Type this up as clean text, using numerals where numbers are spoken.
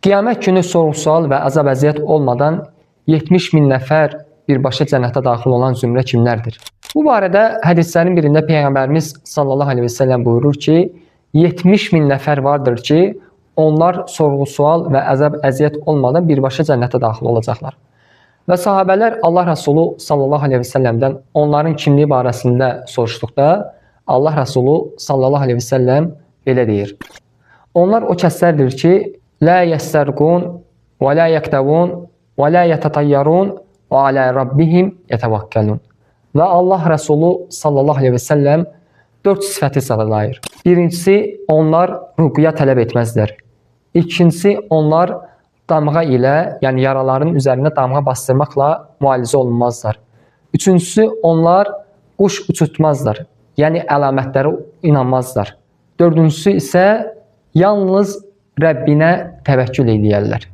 Qiyamət günü sorğu-sual və əzab-əziyyət olmadan 70 min nəfər birbaşa cənnətə daxil olan zümrə kimlərdir? Bu barədə hədislərin birində Peyğəmbərimiz sallallahu aleyhi ve sellem buyurur ki, 70 min nəfər vardır ki, onlar sorğu-sual və əzab-əziyyət olmadan birbaşa cənnətə daxil olacaqlar. Və sahabələr Allah Rəsulu sallallahu aleyhi ve sellemdən onların kimliyi barəsində soruşduqda, Allah Rəsulu sallallahu aleyhi ve sellem belə deyir. Onlar o kəslərdir ki, لا يسترقون ولا يكتوون ولا يتطيرون وعلى ربهم يتوكلون. Və Allah Rəsulu sallallahu aleyhi ve sellem 4 sifəti sıralayır. Birincisi, onlar ruqya tələb etməzlər. İkincisi, onlar damğa ilə, yəni yaraların üzərində damğa bastırmaqla müalicə olunmazlar. Üçüncüsü, onlar quş uçutmazlar, yəni əlamətlərə inanmazlar. Dördüncüsü isə yalnız Rəbbinə təvəkkül edərlər.